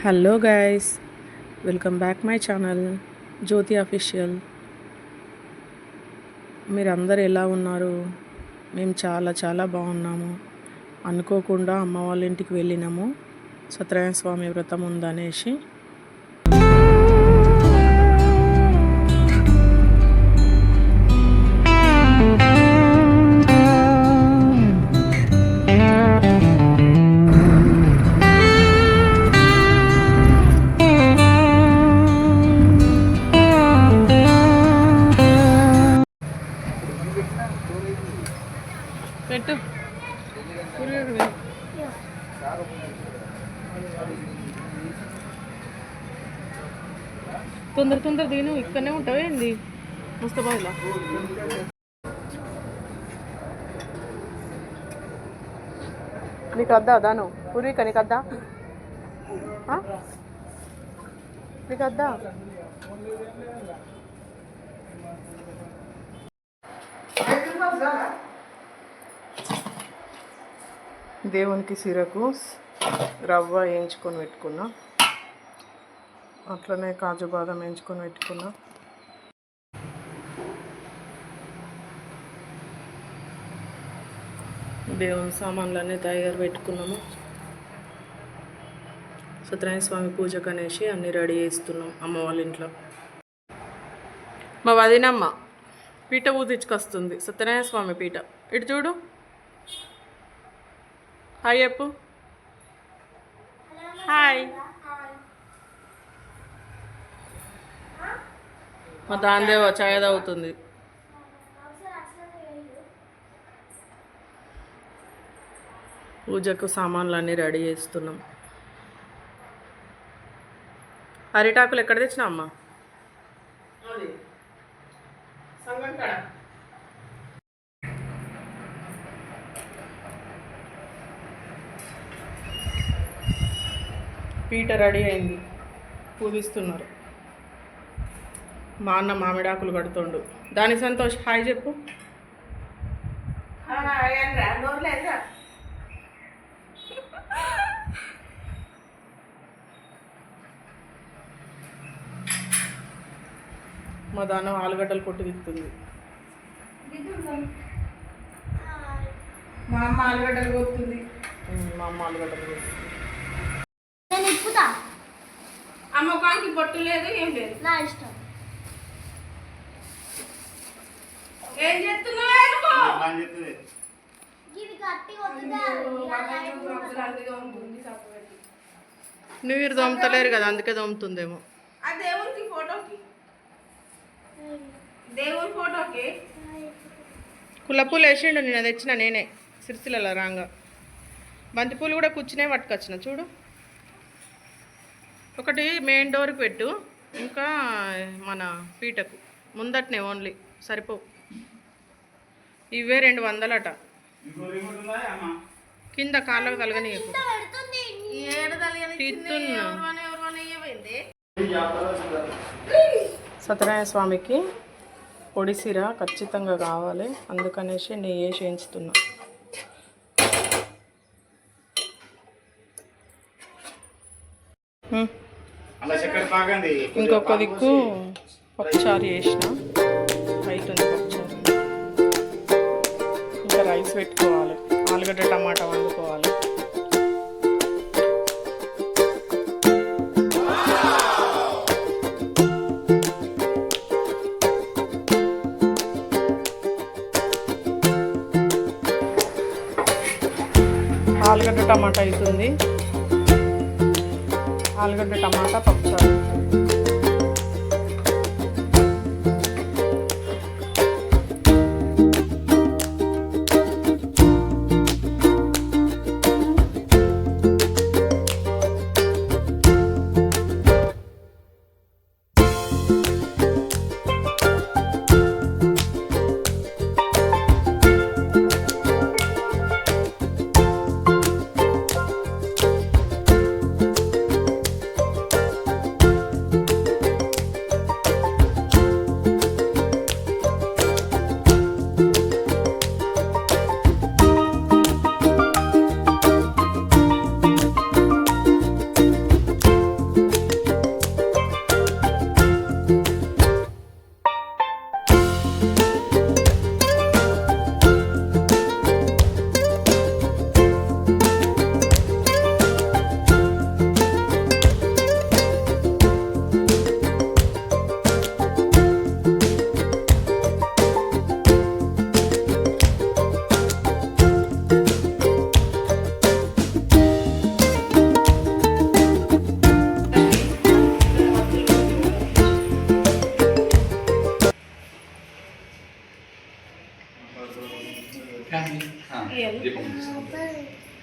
Hello guys, welcome back my channel Jyothi official. మీరందరూ ఎలా ఉన్నారు? మేము చాలా చాలా బాగున్నాము. అనుకోకుండా అమ్మ వాళ్ళ ఇంటికి వెళ్ళినాము. సత్యనారాయణ స్వామి వ్రతం ఉందనేసి. పెట్టు తొందర దిగు. ఇక్కడనే ఉంటావు ఏంది ముస్తాబాద్లో? నీకు వద్దా దాను పూర్విక? నీకు వద్దా? నీకు వద్దా? దేవునికి సిరకు రవ్వ వేయించుకొని పెట్టుకున్నా, అట్లనే కాజు బాదం వేయించుకొని పెట్టుకున్నా. దేవుని సామాన్లన్నీ తయారు పెట్టుకున్నాము. సత్యనారాయణ స్వామి పూజకు అనేసి అన్నీ రెడీ చేస్తున్నాం అమ్మ వాళ్ళ ఇంట్లో. మా వదినమ్మ పీట ఊదించుకొస్తుంది, సత్యనారాయణ స్వామి పీట. ఇటు చూడు, హాయ్ చెప్పు. హాయ్. మా దాందేవ ఛాయ్ తాగుతుంది. పూజకు సామాన్లు అన్నీ రెడీ చేస్తున్నాం. అరిటాకులు ఎక్కడ తెచ్చినా అమ్మా? పీట రెడీ అయింది, పూజిస్తున్నారు. మా అన్న మామిడాకులు కడుతుండు. దాని సంతోష్ హాయ్ చెప్పు. మా దానం ఆలుగడ్డలు కొట్టి తిప్పుతుంది. మా అమ్మ ఆలుగడ్డలు కొడుతుంది. అమ్మ కానికి బొట్టు లేదు, ఏం లేదు. నా ఇష్టం. ఏం చేస్తున్నావు? మీరు దొమ్ముతలేరు కదా, అందుకే దొమ్ముతుందేమో. దేవుని ఫోటోకి కుల్లపూలు వేసిండు. నేను తెచ్చిన నేనే సిరిసిల్ల రాంగా. బంతిపూలు కూడా కూర్చునే పట్టుకొచ్చిన చూడు. ఒకటి మెయిన్ డోర్కి పెట్టు, ఇంకా మన పీటకు ముందటనే ఓన్లీ సరిపోవు. ఇవే 200 అట. కింద కాళ్ళకు తలగని సత్యనారాయణ స్వామికి పొడిసిర ఖచ్చితంగా కావాలి, అందుకనేసి నెయ్యి వేసి వేయించుతున్నా. ఇంకొక దిక్కు పప్పుచారు చేసిన, అవుతుంది పప్పుచారు. ఇంకా రైస్ పెట్టుకోవాలి, ఆలుగడ్డ టమాటా వండుకోవాలి. ఆలుగడ్డ టమాటా అవుతుంది, ఆలుగడ్డ టమాటా పప్పుచారు.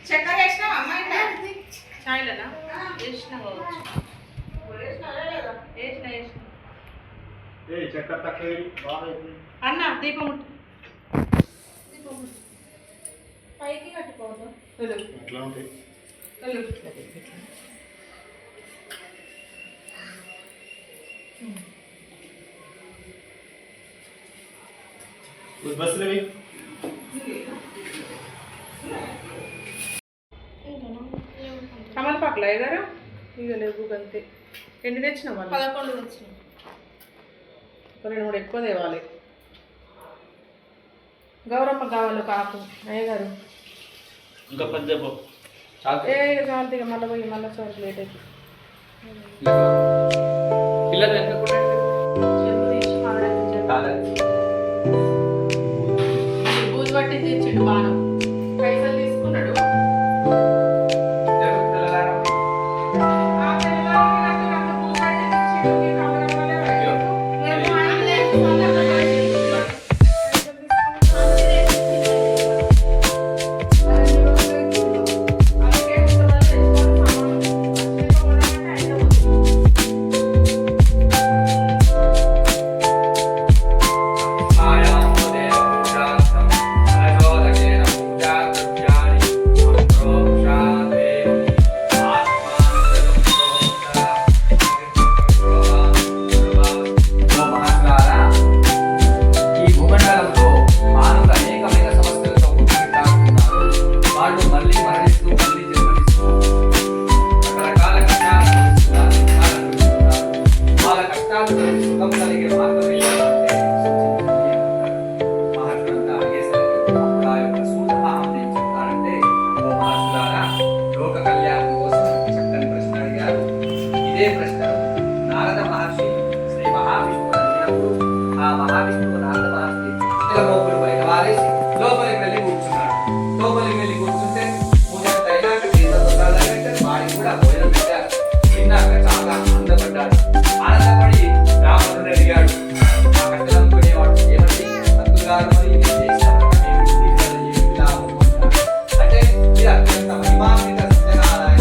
చక్కెర వేసినావా అమ్మాయి చాయ్లనా వేసినా కావచ్చు అన్న దీపం పైకి కట్టుకోవద్దు తమలపాకులు అయ్యారు ఇక లేవు అంతే. ఎన్ని తెచ్చిన వాళ్ళు? 11 తెచ్చిన. ఒక 2-3 ఎక్కువ తేవాలి. గౌరమ్మ కావాలి ఒక ఆకు అయ్యగారు ఇంకా పని చెప్పు. ఏ ఇక చాలు ఇక మళ్ళీ పోయి మళ్ళీ చాలు లేట్ అయితే పిల్లలు ఎంత కూడా చెంబు తీసి బూజు పట్టి తెచ్చిండు బాను పైసలు తీసుకున్నాడు. ఇదే ప్రశ్న నారద మహర్షి శ్రీ మహావిష్ణువు అడిగినప్పుడు ఆ మహావిష్ణువు నారద మహర్షి మోపులు బయట వారేసి లోపలికి వెళ్ళి కూర్చున్నాడు. లోపలికి వెళ్ళి కూర్చుంటే పూజ అయినాక వాడికి కూడా భోజనం పెట్టారు. తిన్నాక చాలా ఆనందపడ్డాడు. ఆనందపడి రాముడిని అడిగాడు. ఆ కట్టెలు అమ్ముకునేవాడు ఏమండి పంతులు గారు మరి ఇది చేసిన అంటే ఇది అత్యంత మహిమాన్విత సత్యనారాయణ.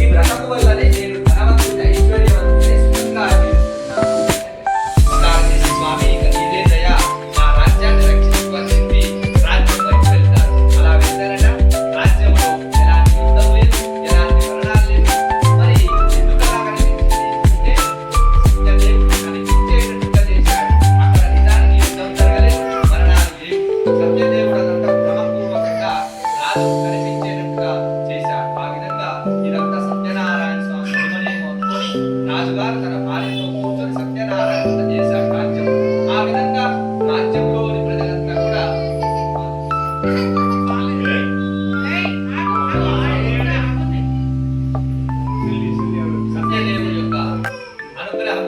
ఈ వ్రతము వల్లనే నేను ధనవంతుడి ఐశ్వర్యవంతుడే సుఖంగా జీవిస్తున్నాను. స్వామి ఇక నీదే దయ, నా రాజ్యాన్ని రక్షించుకొని చెప్పి రాజ్యం వైపు వెళ్తారు. అలా వెళ్తారట. రాజ్యంలో ఎలాంటి యుద్ధం లేదు, ఎలాంటి మరణాలు లేదు. మరి ఎందుకు అలా కనిపించింది అంటే సత్యదేవుడు కనిపించేటట్టుగా చేశాడు. అక్కడ నిజానికి యుద్ధం జరగలేదు, మరణాలు లేవు. సత్యదేవుడు అదంతా క్రమపూర్వకంగా రాజు కనిపించేటట్టుగా చేశాడు. ఆ విధంగా ఇదంతా సత్యనారాయణ స్వామి మహిమనేమో అనుకొని రాజుగారు తన భార్యతో కూర్చొని సత్యనారాయణ చేశాడు రాజ్యం. ఆ విధంగా రాజ్యంలోని ప్రజలంతా కూడా సత్యదేవుడి యొక్క అనుగ్రహం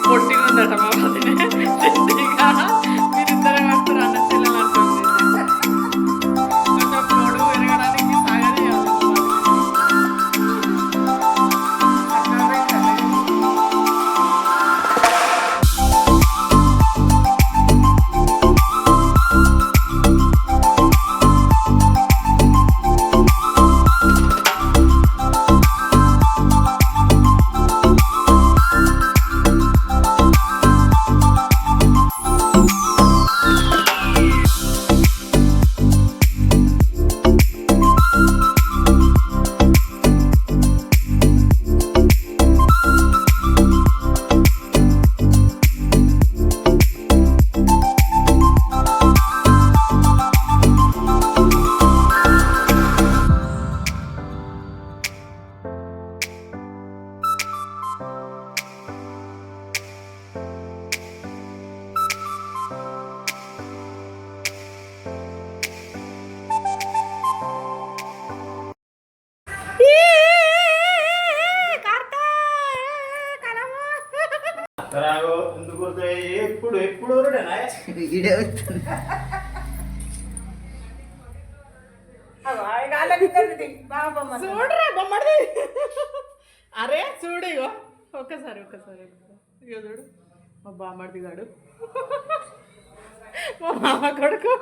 పొట్టిగా ఉందట మా వదిన. చిట్టిగా. మీరిద్దరే వస్తారు అన్న చెల్లెలు అంటుంది. కొంచెం పొడుగు పెరగడానికి సాగర్ చేయాలి మా వదిన. రాగో ఎందుకు ఎప్పుడు ఎప్పుడు చూడరా బొమ్మడి. అరే చూడు ఇగో ఒక్కసారి ఒక్కసారి ఇగో చూడు మా బామ్మడిది గాడు మా మామ కొడుకు.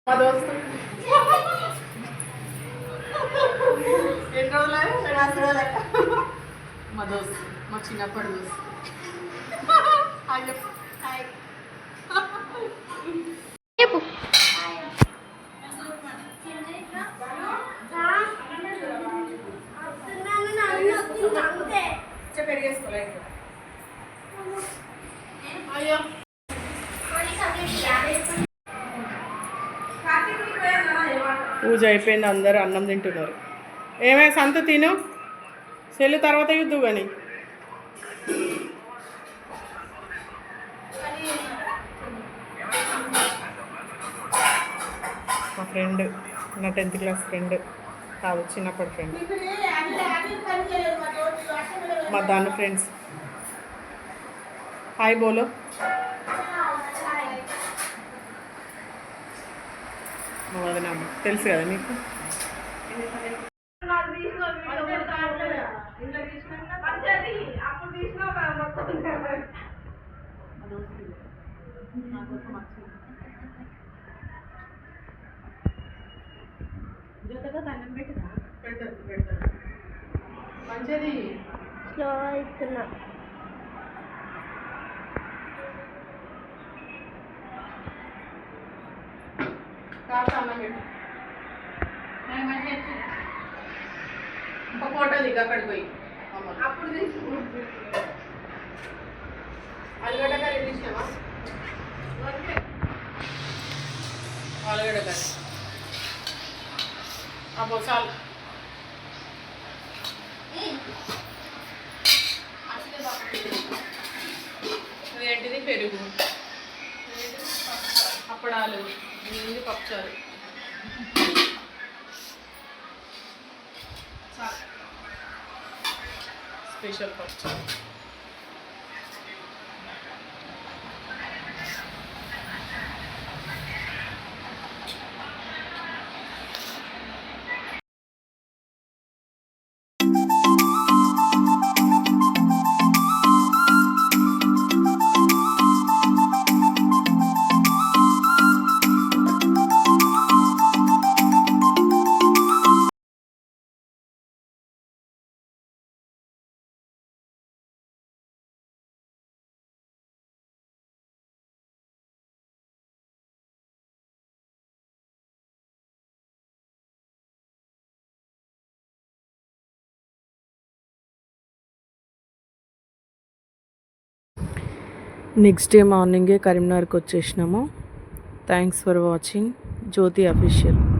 మా దోస్తు ఎన్ని రోజులు మా దోస్తు మా చిన్నప్పటి దోస్తు. హాయ్ చెప్పు. అయ్యో పూజ అయిపోయింది, అందరూ అన్నం తింటున్నారు. ఏమే సంత తిను, సెల్లు తర్వాత యుద్ధు కానీ. మా ఫ్రెండ్, నా 10th క్లాస్ ఫ్రెండ్ కాదు, చిన్నప్పటి ఫ్రెండ్, మా దాని ఫ్రెండ్స్. హాయ్ బోలో. మా వదినమ్మ తెలుసు కదా మీకు. పెడతారు మంచిది. స్లో అవుతున్నా. కాస్త అన్నం పెట్టు. ఒక ఫోటో దిగు అక్కడికి పోయి. అప్పుడు ఆలుగడ్డ కర్రీ తీసినావా? ఆలుగడ్డ కర్రీ అబ్బో చాలు. ఇదేంటిది? పెరుగు, అప్పడాలు, ఇది పప్పుచారు. స్పెషల్ పప్పుచారు. నెక్స్ట్ డే మార్నింగే కరీంనగర్కి వచ్చేసినాము. Thanks for watching Jyothi official.